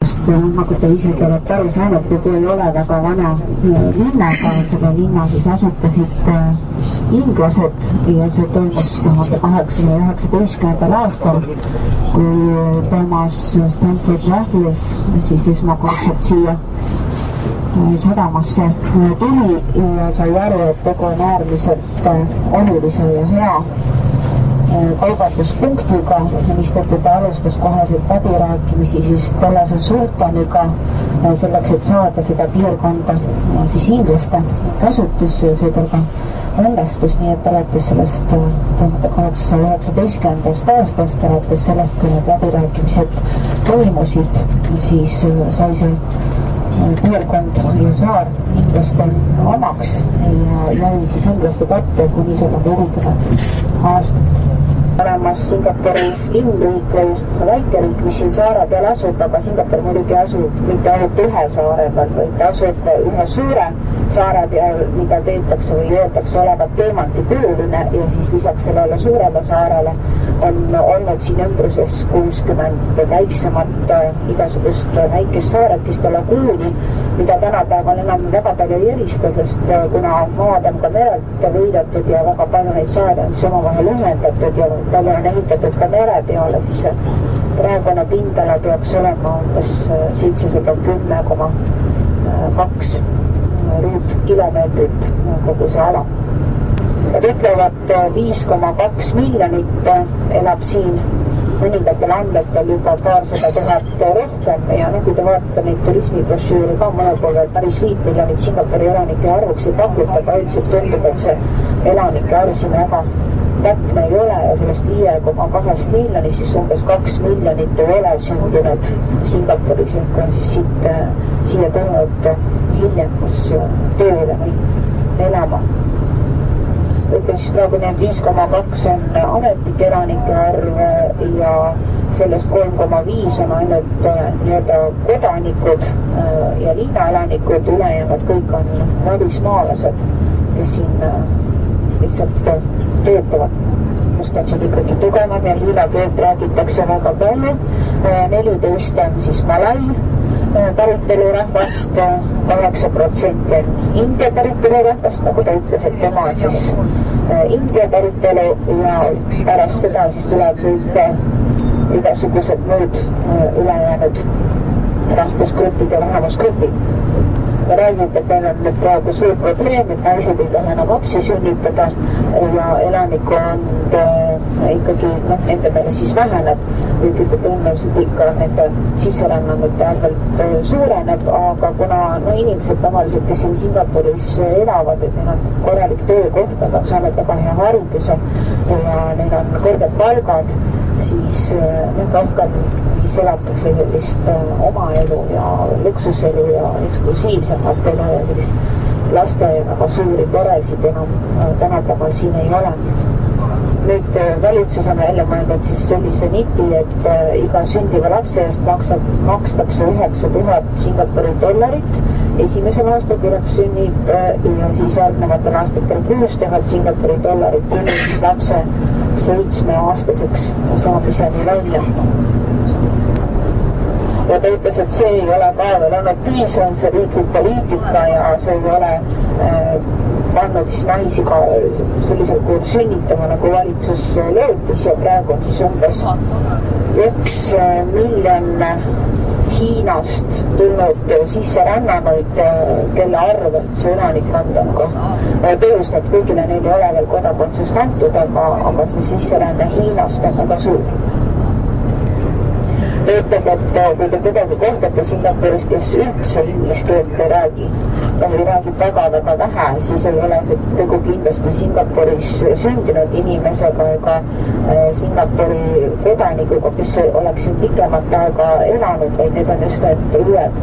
Nagu te isegi olete aru saanud, kui ei ole väga vana linnaga, selle linna siis asutasid inglased ja see toimus 1819. aastal, kui Thomas Stamford Raffles siis esmakordselt siia sadamasse tuli ja sai aru, et tegu on äärmiselt olulise ja hea kaubanduspunktiga, mistõttu ta alustas koheselt läbirääkimisi siis tollase sultaniga selleks, et saada seda piirkonda siis inglaste kasutusse ja seetõttu õnnestus, nii et alates sellest 1819. aastast, alates sellest, kui need läbirääkimised toimusid, siis sai see piirkond ja saar inglaste omaks ja jäi siis inglaste kätte kuni 140 aastat. Olemas Singapuri linnriik või väikeriik, mis siin saare peal asub, aga Singapur muidugi asub mitte ainult ühe saare peal, vaid ta asub ühe suure saare peal, mida peetakse või öeldakse olevat teemantikujuline ja siis lisaks sellele suurele saarele on olnud siin ümbruses 60 väiksemat igasugust väikest saarekest alla kuuni, mida tänapäeval enam väga palju ei erista, sest kuna maad on ka merelt võidetud ja väga palju neid saare on siis omavahel ühendatud ja palju on ehitatud ka mere peale, siis praegune pindala peaks olema umbes 710,2 ruutkilomeetrit kogu see ala. Nad ütlevad 5,2 miljonit elab siin, mõningatel andmetel juba paarsada tuhat rohkem ja kui te vaatate neid turismibrošüüri ka mõnel pool veel päris 5 miljonit Singapuri elanike arvuks ei pakuta, aga üldiselt tundub, et see elanike arv siin väga täpne ei ole ja sellest 5,2 miljonist siis umbes 2 miljonit ei ole sündinud Singapuris, ehk on siis siia tulnud hiljem tööle või elama. Ütlen siis praegu need 5,2 on ametlik elanike arv ja sellest 3,5 on ainult nii-öelda kodanikud ja linnaelanikud, ülejäänud kõik on välismaalased, kes siin lihtsalt töötavad. Just on siin ikkagi tugevam ja hiina keelt räägitakse väga palju. 14 on siis malai päritolu rahvast, 8% on India päritolu rahvast, nagu ta ütles, et tema on siis India päritolu ja pärast seda siis tuleb kõik igasugused muud ülejäänud rahvusgrupid ja vähemusgrupid. Ja räägib, et meil on nüüd praegu suur probleem, et naised ei taha enam lapsi sünnitada ja elanikkond ikkagi nende meelest siis väheneb, kuigi tõenäoliselt ikka nende sisserännanute arvelt suureneb, aga kuna inimesed tavaliselt, kes siin Singapuris elavad, et neil on korralik töökoht, nad on saanud väga hea hariduse ja neil on kõrged palgad, siis rohkem siis elatakse sellist oma elu ja luksuselu ja eksklusiivsemat elu ja sellist laste väga suuri peresid enam tänapäeval siin ei ole. Nüüd valitsus on välja mõelnud siis sellise nipi, et iga sündiva lapse eest makstakse 9000 Singapuri dollarit esimesel aastal, kui laps sünnib ja siis järgnevatel aastatel 6000 Singapuri dollarit kuni siis lapse 7-aastaseks saamiseni välja. Ja ta ütles, et see ei ole ka veel olnud piisav, see riiklik poliitika ja see ei ole pannud siis naisi ka sellisel kujul sünnitama, nagu valitsus lootis ja praegu on siis umbes 1 miljon Hiinast tulnud sisserännanuid, kelle arvelt see elanikkond on ka tõusnud, kuigile neil ei ole veel kodakondsust antud, aga see sisseränne Hiinast on väga suur. Ta ütleb, et kui te kuidagi kohdate Singapuris, kes üldse inglise keelt ei räägi või räägib väga-väga vähe, siis ei ole see tegu kindlasti Singapuris sündinud inimesega ega Singapuri kodanikuga, kes oleks siin pikemat aega elanud, vaid need on just need uued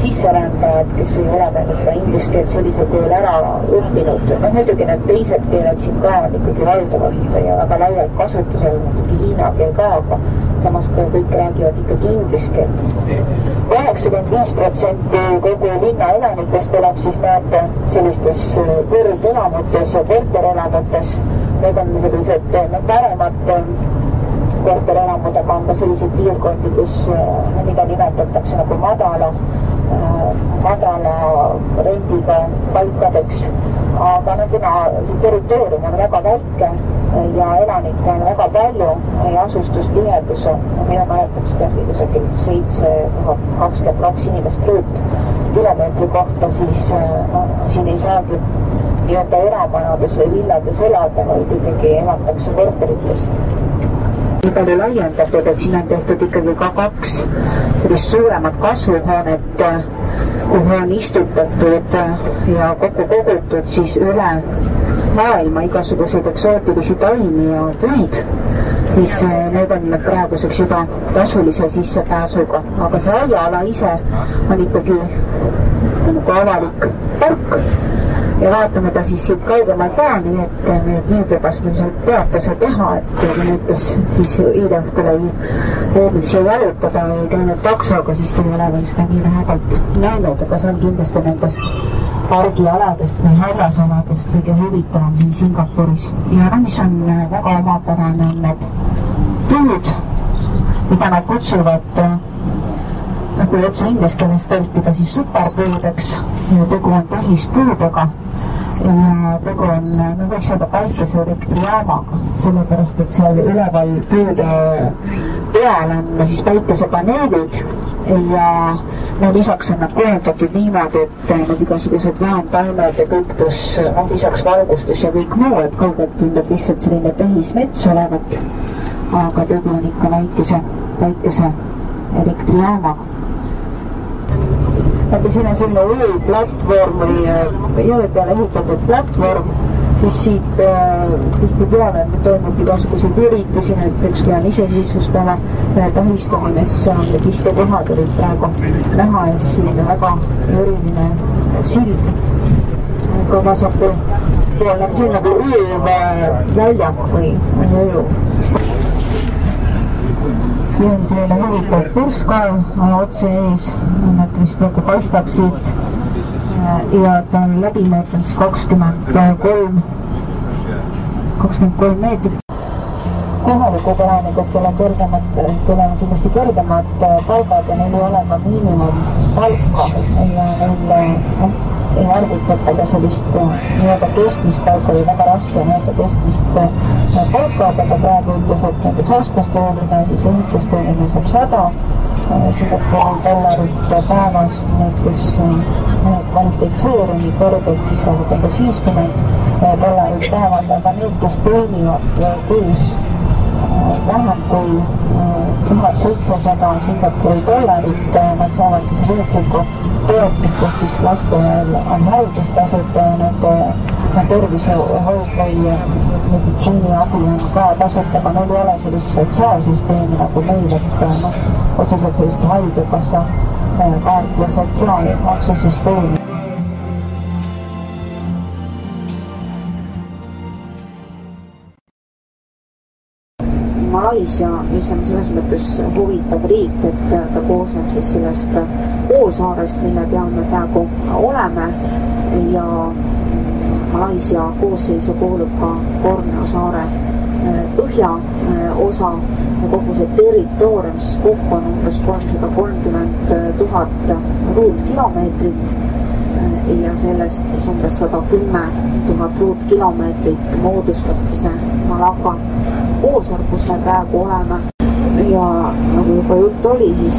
sisserändajad, kes ei ole veel seda inglise keelt sellisel kujul ära õppinud. Muidugi need teised keeled siin ka on ikkagi valdavalt ja väga laialt kasutusel, muidugi hiina keel ka, aga samas ka kõik räägivad ikkagi inglise keelt. 85% kogu linna elanikest elab siis näete sellistes kõrgelamutes ja korterelamutes. Need on sellised paremad korterelamudega on ka selliseid piirkondi, mida nimetatakse nagu madala rendiga paikadeks. Aga kuna see territoorium on väga väike ja elanikke on väga palju ja asustustihedus on minu mäletamist kusagil 722 inimest ruutkilomeetri kohta, siis siin ei saagi nii-öelda eramajades või villades elada, vaid ikkagi elatakse korterites. Nii palju laiendatud, et siin on tehtud ikkagi ka 2 sellist suuremat kasvuhoonet, kuhu on istutatud ja kokku kogutud siis üle maailma igasuguseid eksootilisi taimi ja puid, siis need on praeguseks juba tasulise sissepääsuga. Aga see aiaala ise on ikkagi nagu avalik park ja vaatame ta siis siit kaugemalt taani, et nüüd lubas meil sealt peatuse teha, et need, kes siis eilõhtul ei jõudnud siia jalutada või käinud taksoga, siis te ei ole veel seda nii lähedalt näinud, aga see on kindlasti nendest pargialadest või harrasaladest kõige huvitavam siin Singapuris. Ja mis on väga omapärane, on need puud, mida nad kutsuvad kui otse inglise keeles tõlkida siis superpuudeks ja tegu on põhispuudega ja tegu on, me võiks öelda päikeseelektrijaamaga, sellepärast et seal üleval puude peal on siis päikesepaneelid ja no lisaks on nad kujundatud niimoodi, et need igasugused vähemtaimed ja kõik pluss on lisaks valgustus ja kõik muu, et kaugelt tundub lihtsalt selline põhismets olevat, aga tegu on ikka päikeseelektrijaamaga. Aga siin on selline ööplatvorm või öö peale ehitatud platvorm, siis siit tihtipeale toimub igasuguseid üritusi, näiteks kui on iseseisvuspäeva tähistamine, siis need istekohad olid praegu näha ja siis selline väga eriline sild. Aga vasakul pool on siin nagu ööväljak või öö. Siin on selline huvitav purss ka otse ees, mis praegu paistab siit ja ta on läbimeetris 23 meetrit. Kohalikud elanikud, kellel on kindlasti kõrgemad palgad ja neil ei ole ka miinimumpalka ja neil ei arvutata ka sellist nii-öelda keskmist palka või väga raske nii-öelda keskmist palka, aga praegu ütles, et näiteks oskustööline, siis ehitustööline saab 100 $100 päevas, need, kes kvalifitseeru nii kõrgelt, siis saavad umbes $50 päevas, aga need, kes teenivad kuus vähem kui $1700 $, nad saavad siis riiklikku toetust, et siis lastel on haigustasud, nende tervishoid või meditsiiniabi on ka tasuta, aga neil ei ole sellist sotsiaalsüsteemi nagu meil, et otseselt sellist haigekassa kaart ja sotsiaalmaksusüsteemi. Malaisia, mis on selles mõttes huvitav riik, et ta koosneb siis sellest poolsaarest, mille peal me praegu oleme ja Malaisia koosseisu kuulub ka Borneo saare põhjaosa ja kogu see territoorium siis kokku on umbes 330 000 ruutkilomeetrit ja sellest siis umbes 110 000 ruutkilomeetrit moodustabki see Malacca poolsaar, kus me praegu oleme ja nagu juba jutt oli, siis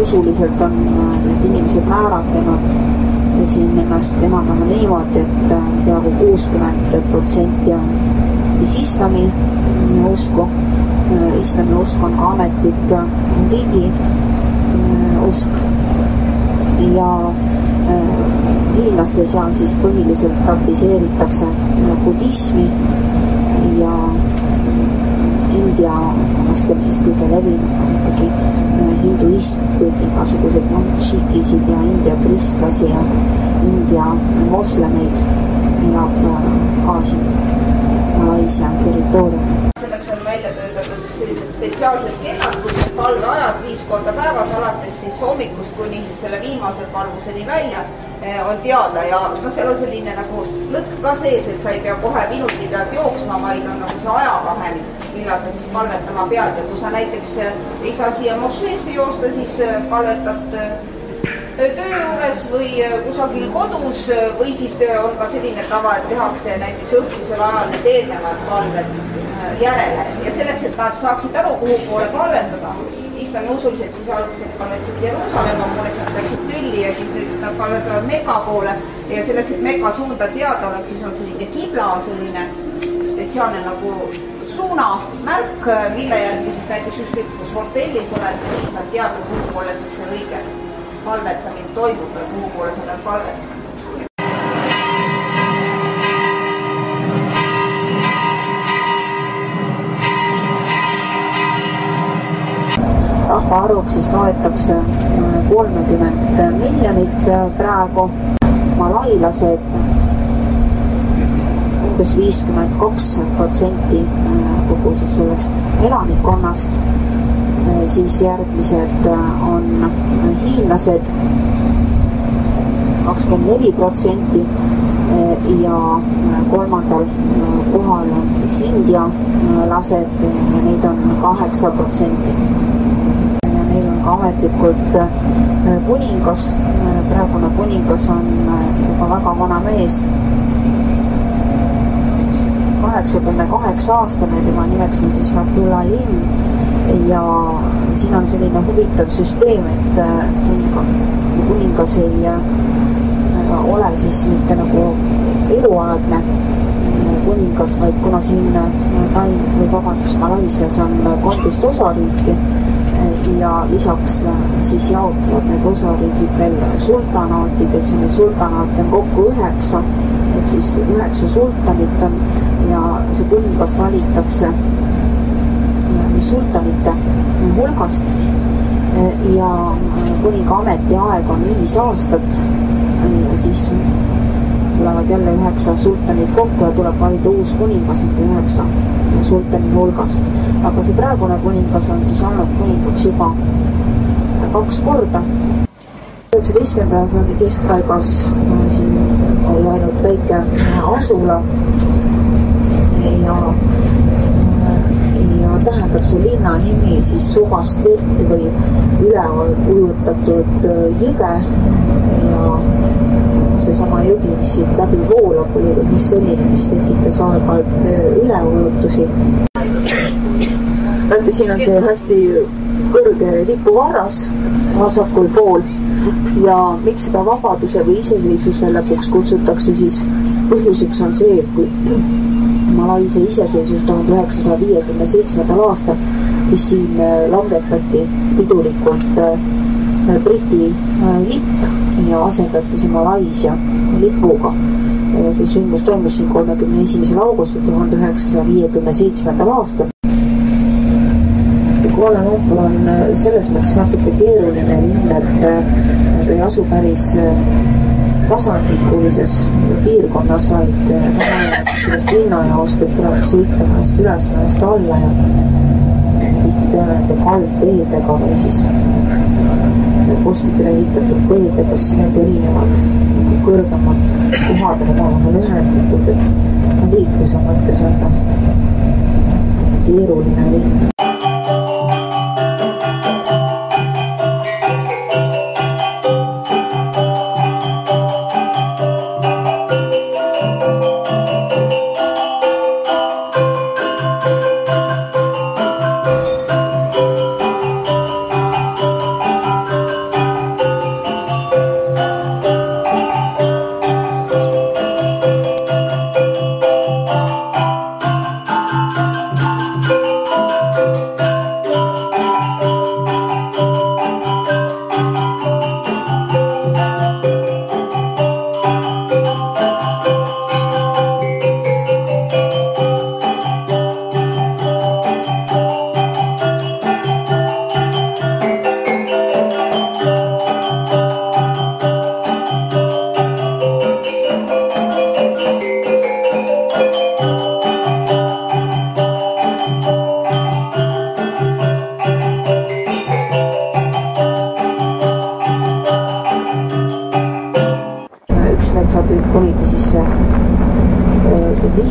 usuliselt on need inimesed määratlenud siin ennast enam-vähem niimoodi, et peaaegu 60% on siis islami usku. Islami usk on ka ametlik riigi usk ja hiinlaste seal siis põhiliselt praktiseeritakse budismi ja India omastel siis kõige levinum on ikkagi hinduism, kuigi igasugused šikisid ja India kristlasi ja India moslemeid elab ka siin Malaisia territooriumil. Selleks on välja töötatud sellised spetsiaalsed kennad, kus palveajad 5 korda päevas, alates siis hommikust kuni siis selle viimase palvuseni välja on teada ja no seal on selline nagu lõtk ka sees, et sa ei pea kohe minuti pealt jooksma, vaid on nagu see ajavahel, millal sa siis palvetama pead ja kui sa näiteks ei saa siia mošeesse joosta, siis palvetad töö juures või kusagil kodus või siis on ka selline tava, et tehakse näiteks õhtusel ajal need eelnevad palved järele ja selleks, et nad saaksid aru, kuhu poole palvetada. Islami usulised siis algused palvetasid Jeruusalemma poole, siis nad läksid tülli ja siis nüüd nad palvetavad Mekka poole ja selleks, et Mekka suunda teada oleks, siis on selline kibla, selline spetsiaalne nagu suunamärk, mille järgi siis näiteks ükskõik kus hotellis oled, siis saad teada, kuhu poole siis see õige palvetamine toimub ja kuhu poole sa pead palvetama. Rahvaarvuks siis loetakse 30 miljonit praegu, malailased umbes 52% kogu siis sellest elanikkonnast, siis järgmised on hiinlased 24% ja kolmandal kohal on siis indialased ja neid on 8%. Neil on ka ametlikult kuningas, praegune kuningas on juba väga vana mees, 88-aastane, tema nimeks on siis Abdullah Linn ja siin on selline huvitav süsteem, et kuningas ei ole siis mitte nagu eluaegne kuningas, vaid kuna siin Malaisias on 13 osariiki ja lisaks siis jaotuvad need osariigid veel sultanaatideks ja neid sultanaate on kokku 9, et siis 9 sultanit on ja see kuningas valitakse sultanite hulgast ja kuninga ametiaeg on 5 aastat ja siis tulevad jälle 9 sultanit kokku ja tuleb valida uus kuningas nende 9 sultani hulgast. Aga see praegune kuningas on siis olnud kuningaks juba 2 korda. 19. sajandi keskpaigas siin oli ainult väike asula ja tähendab see linna nimi siis suvast vett või üle ujutatud jõge ja seesama jõgi, mis siit läbi voolab, oli siis selline, mis tekitas aeg-ajalt üleujutusi. Näete, siin on see hästi kõrge lipuvarras vasakul pool ja miks seda vabaduse või iseseisvuse lõpuks kutsutakse, siis põhjuseks on see, et kui Malaisia iseseisvus 1957. aastal, mis siin langetati pidulikult Briti lipp ja asendati see Malaisia lipuga. See sündmus toimus siin 31. augustil 1957. aastal. Kuala Lumpur on selles mõttes natuke keeruline linn, et ta ei asu päris tasandikulises piirkonnas, vaid sellest linnajaost, et tuleb sõita mõnest üles, mõnest alla ja tihtipeale nende kaldteedega või siis postidele ehitatud teedega, siis need erinevad kõrgemad kohad on omavahel ühendatud, et liikluse mõttes on keeruline linn.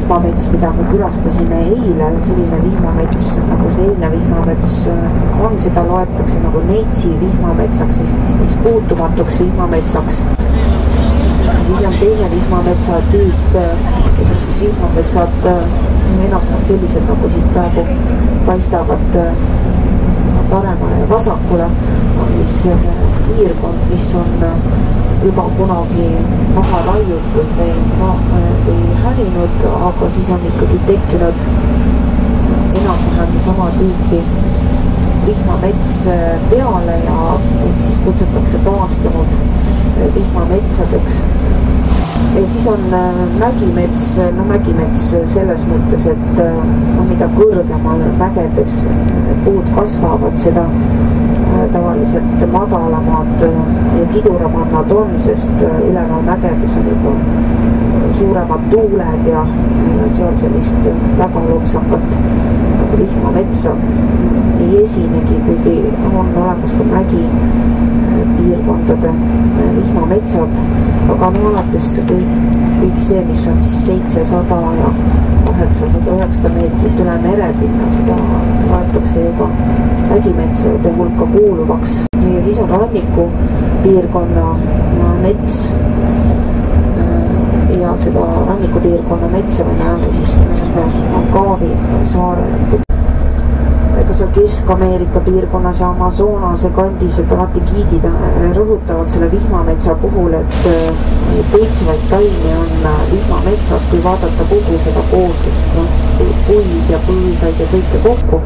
vihmamets, mida me külastasime eile, selline vihmamets, nagu see eilne vihmamets on, seda loetakse nagu Neitsi vihmametsaks, siis puutumatuks vihmametsaks. Siis on teine vihmametsa tüüp, siis vihmametsad enam sellised, nagu siit praegu paistavad paremale ja vasakule, on siis piirkond, mis on juba kunagi maha raiutud või hävinud, aga siis on ikkagi tekkinud enam-vähem sama tüüpi vihmamets peale ja siis kutsutakse taastunud vihmametsadeks. Ja siis on mägimets, mägimets selles mõttes, et mida kõrgemal mägedes puud kasvavad, seda tavaliselt madalamad ja kiduramad nad on, sest üleval mägedes on juba suuremad tuuled ja seal sellist väga lopsakat vihmametsa ei esinegi, kuigi on olemas ka mägi piirkondade vihmametsad, aga alates kõik see, mis on siis 700 ja 800-900 meetrit üle merepinna, seda loetakse juba mägimetsade hulka kuuluvaks. Ja siis on ranniku piirkonna mets ja seda rannikupiirkonna metsa me näeme siis Langkawi saarel. Ega seal Kesk-Ameerika piirkonnas ja Amazonase kandis, et alati giidid rõhutavad selle vihmametsa puhul, et tõitsvaid taimi on vihmametsas, kui vaadata kogu seda kooslust, puid ja põõsaid ja kõike kokku,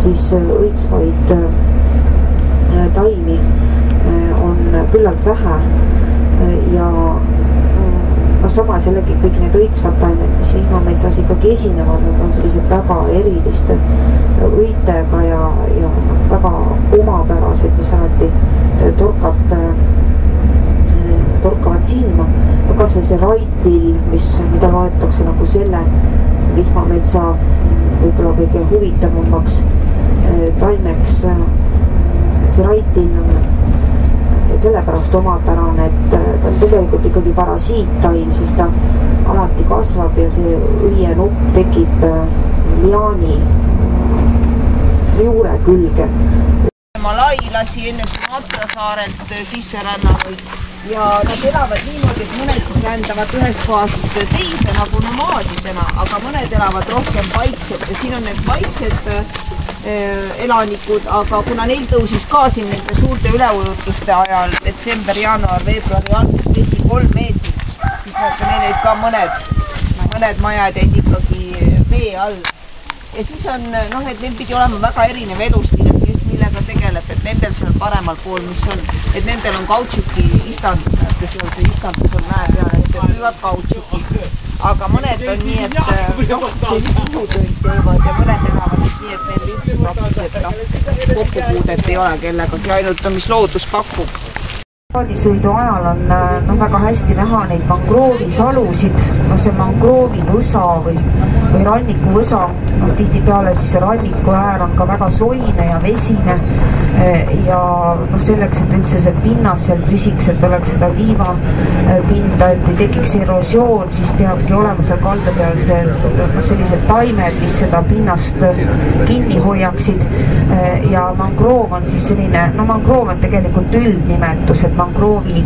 siis õitsvaid taimi on küllalt vähe ja samas jällegi kõik need õitsvad taimed, mis vihmametsas ikkagi esinevad, nad on sellised väga eriliste õitega ja väga omapärased, mis alati torkavad silma. Kas või see raitlill, mida loetakse nagu selle vihmametsa võib-olla kõige huvitavamaks taimeks, see raitlill on sellepärast omapärane, et ta on tegelikult ikkagi parasiittaim, siis ta alati kasvab ja see õienupp tekib liaani juure külge. Malai lasi enne Sumatra saarelt sisse rännanuid ja nad elavad niimoodi, et mõned siis rändavad ühest kohast teise nagu nomaadidena, aga mõned elavad rohkem paikselt ja siin on need paiksed elanikud, aga kuna neil tõusis ka siin nende suurte üleujutuste ajal detsember, jaanuar, veebruari alguses vesi 3 meetrit, siis neil olid ka mõned majad jäid ikkagi vee all. Ja siis on, et neil pidi olema väga erinev elustiil, et kes millega tegeleb, et nendel seal paremal pool, mis on, et nendel on kautšuki istandus, et seal see istandus on mäe peal, et need müüvad kautšuki. Aga mõned on nii, et puhutöid teevad ja mõned elavad nii, et neil üldse praktiliselt kokkupuudet ei ole kellegagi, ainult mis loodus pakub. Paadisõidu ajal on väga hästi näha neid mangroovisalusid, see mangroovivõsa või rannikuvõsa, tihtipeale siis see ranniku äär on ka väga soine ja vesine ja selleks, et üldse see pinnas seal püsiks, et oleks seda liivapinda, et ei tekiks erosioon, siis peabki olema seal kalda peal sellised taimed, mis seda pinnast kinni hoiaksid ja mangroov on siis selline, mangroov on tegelikult üldnimetus, et mangroovi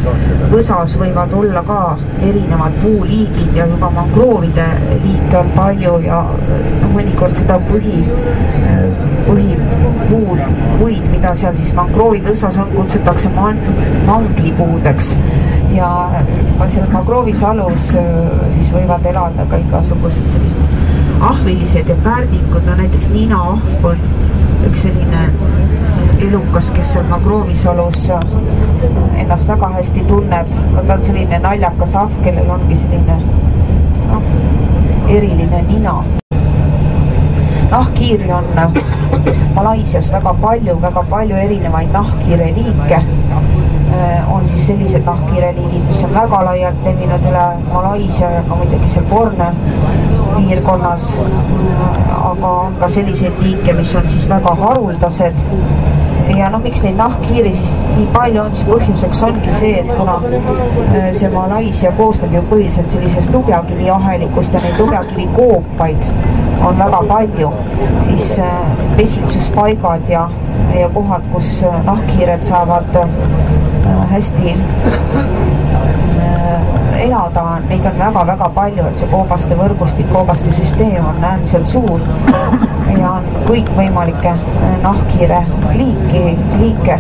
võsas võivad olla ka erinevad puuliigid ja juba mangroovide liike on palju ja mõnikord seda puid, mida seal siis mangroovi võsas on, kutsutakse manglipuudeks ja seal mangroovisalus siis võivad elada ka igasugused sellised ahvilised ja pärdikud, näiteks ninaahv on üks selline elukas, kes seal mangroovisalus ennast väga hästi tunneb. Ta on selline naljakas ahv, kellel ongi selline eriline nina. Nahkhiiri on Malaisias väga palju erinevaid nahkhiire liike. On siis sellised nahkhiire liigid, mis on väga laialt levinud üle Malaisia ja ka muidugi seal Borne piirkonnas, aga on ka selliseid liike, mis on siis väga haruldased ja miks neid nahkhiiri siis nii palju on, siis põhjuseks ongi see, et kuna see Malaisia koostab ju põhiliselt sellisest lubjakiviahelikust ja neid lubjakivikoopaid on väga palju, siis pesitsuspaigad ja kohad, kus nahkhiired saavad hästi elada, neid on väga-väga palju, et see koobaste võrgustik, koobaste süsteem on äärmiselt suur ja on kõikvõimalikke nahkhiire liike.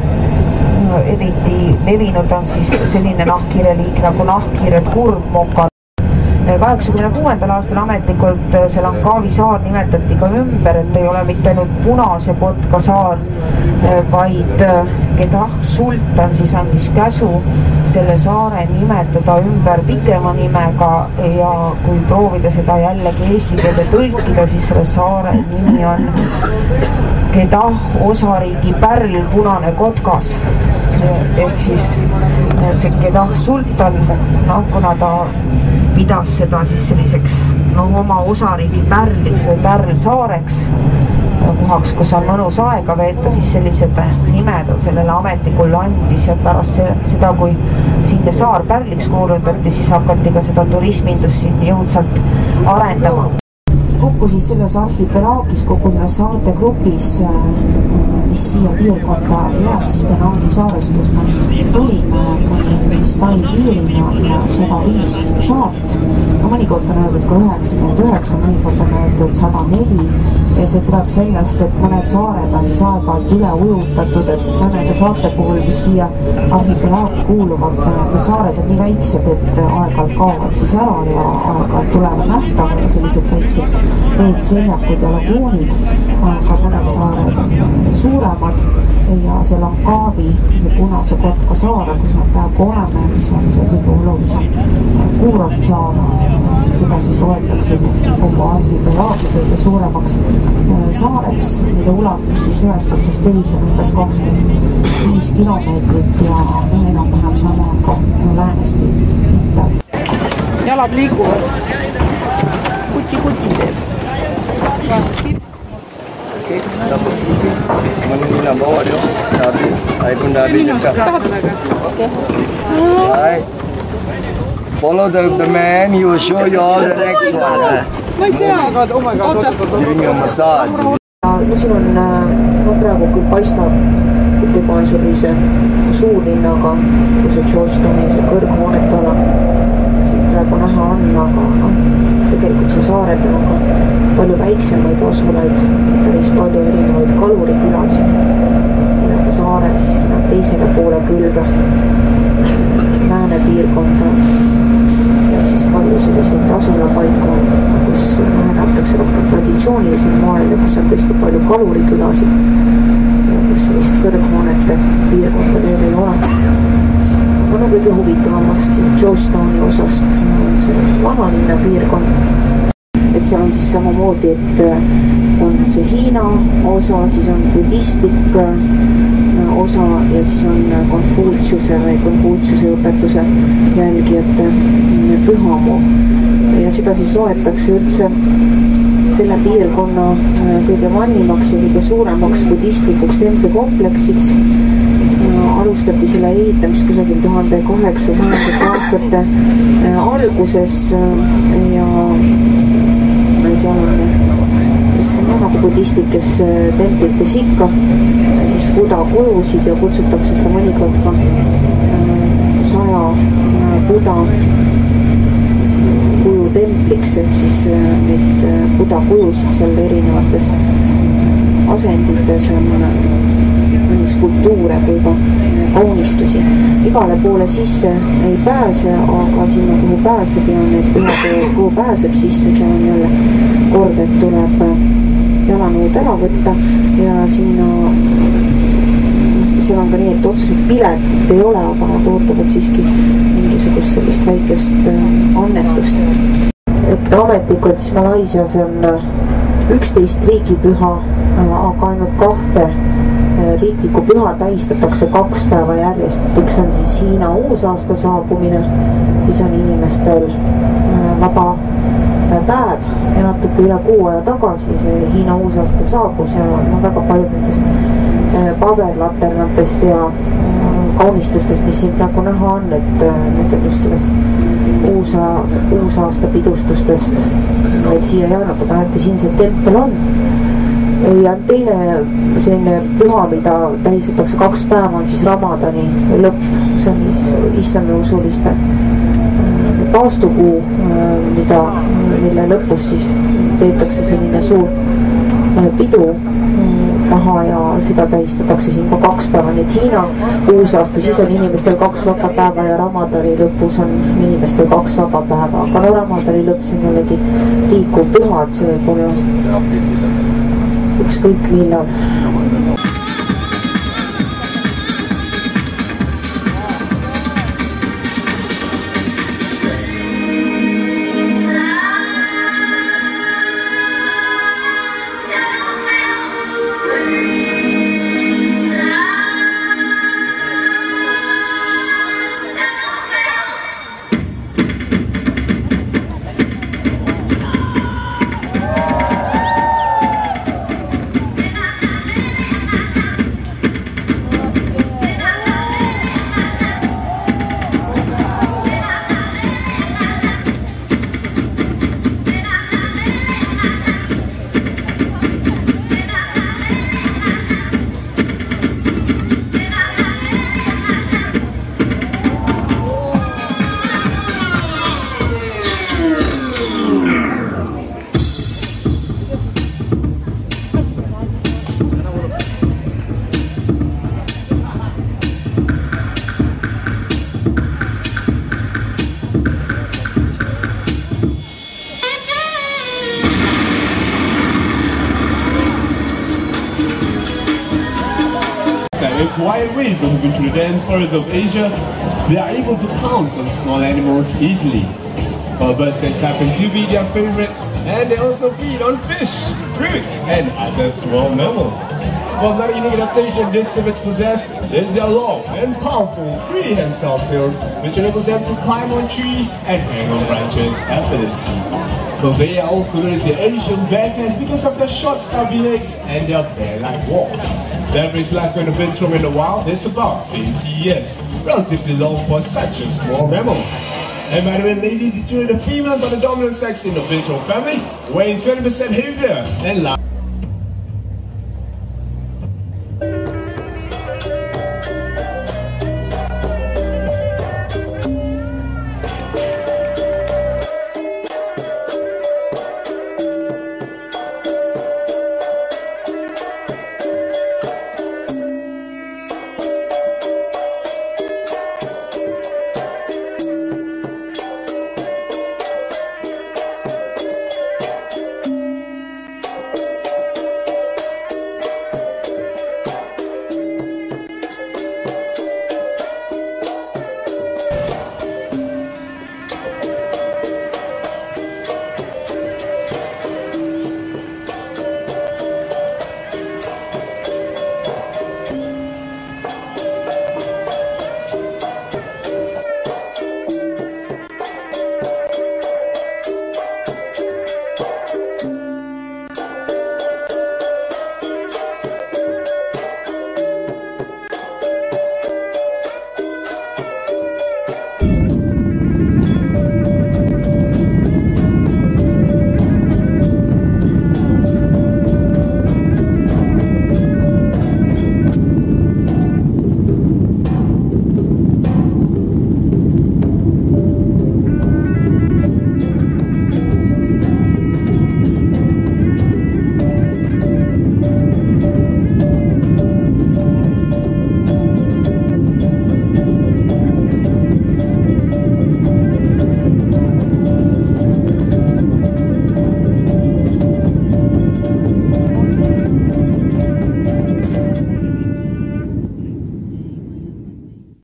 Eriti levinud on siis selline nahkhiire liik nagu nahkhiired kurdmokad. 86. aastal ametlikult see Langkawi saar nimetati ka ümber, et ei ole mitte ainult punase kotka saar, vaid Kedah sultan siis andis käsu selle saare nimetada ümber pikema nimega ja kui proovida seda jällegi eesti keelde tõlkida, siis selle saare nimi on Kedah osariigi pärl punane kotkas. Ehk siis see Kedah sultan, kuna ta pidas seda siis selliseks oma osariigi pärliks või pärlsaareks, kohaks, kus on mõnus aega veeta, siis sellised nimed sellele ametlikule andis ja pärast seda, kui siinne saar pärliks kuulutati, siis hakati ka seda turismindust siin jõudsalt arendama. Kokku siis selles arhipelaagis, kogu selles saarte grupis, mis siia piirkonda jääb, siis Penangi saares, kus me tulime kuni Stai piirini on 105 saart. Mõnikord on öeldud ka 99, mõnikord on öeldud 104 ja see tuleb sellest, et mõned saared on siis aeg-ajalt üle ujutatud, et mõnede saarte puhul, mis siia arhipelaagi kuuluvad, need saared on nii väiksed, et aeg-ajalt kaovad siis ära ja aeg-ajalt tulevad nähtama sellised väiksed veetseljakud ja laguunid, aga mõned saared on suuremad ja see Langkawi, see punase kotka saar, kus me praegu oleme, mis on see kõige olulisem kuurortsaar, seda siis loetakse kogu arhipelaagi kõige suuremaks saareks, mille ulatus siis ühest otsast teise on umbes 25 kilomeetrit ja enam-vähem sama on ka läänest mitte. Jalad liiguvad. Kuti teeb. Okei, dapat kuti. Mana nak bawa dia? Tapi, saya pun dah habis cakap. Okey. Right. Follow the man, he will show you all the next one. Ma ei tea, aga oh my god. Giving you a massage. Siin on praegu küll paistab, et tegu on sellise suurlinnaga, kui see Georgetowni see kõrghoonete ala siin praegu näha on, aga tegelikult see saaredel on ka palju väiksemaid asulaid, päris palju erinevaid kalurikülasid ja ka saare siis teisele poole külge lääne piirkonda ja siis palju selliseid asulapaiku, kus elatakse rohkem traditsioonilisel moel ja kus on tõesti palju kalurikülasid ja kus sellist kõrghoonete piirkonda veel ei ole. Aga kõige huvitavamast Georgetowni osast on see vanalinna piirkond, et seal on siis samamoodi, et on see Hiina osa, siis on budistlik osa ja siis on Konfutsiuse õpetuse jälgijate pühamu ja seda siis loetakse üldse selle piirkonna kõige vanimaks ja kõige suuremaks budistlikuks templikompleksiks. Alustati selle ehitamist kusagil 1800 aastate alguses ja seal on nagu budistlikes templites ikka siis Buda kujusid ja kutsutakse seda mõnikord ka 100 Buda kuju templiks, et siis neid Buda kujusid seal erinevates asendites on nii skulptuure kui ka kaunistusi. Igale poole sisse ei pääse, aga sinna kuhu pääseb ja need pühade kuhu pääseb sisse, seal on jälle kord, et tuleb jalanõud ära võtta ja sinna seal on ka nii, et otseselt piletit ei ole, aga nad ootavad siiski mingisugust sellist väikest annetust. Et ametlikult siis Malaisias on 11 riigipüha, aga ainult 2 riikliku püha tähistatakse 2 päeva järjest, et üks on siis Hiina uusaasta saabumine, siis on inimestel vaba päev ja natuke üle kuu aja tagasi see Hiina uusaasta saabus ja väga paljud nendest paberlaternatest ja kaunistustest, mis siin praegu näha on, et need on just sellest uusaasta pidustustest veel siia jäänud, aga näete, siin see tempel on. Ja teine selline püha, mida tähistatakse 2 päeva, on siis Ramadani lõpp, see on siis islamiusuliste taastukuu, mille lõpus siis peetakse selline suur pidu maha ja seda tähistatakse siin ka 2 päeva, nii et Hiina uusaasta siis on inimestel 2 vaba päeva ja Ramadani lõpus on inimestel 2 vaba päeva, aga no Ramadani lõpp siin jällegi liikuv püha, et see võib olla ükskõik millal. Quiet ways of moving through the dense forests of Asia, they are able to pounce on small animals easily. Bird sex happen to be their favorite, and they also feed on fish, fruits, and other small mammals. Another unique adaptation these civets possess is their long and powerful prehensile tails, which enables them to climb on trees and hang on branches effortlessly. So they are also known as the Asian bearcats because of their short stubby legs and their bear-like walks. The average lifespan of Ventrum in the wild is about 20 years, relatively long for such a small mammal. And by the way, ladies, the females are the dominant sex in the Ventrum family, weighing 20% heavier and larger.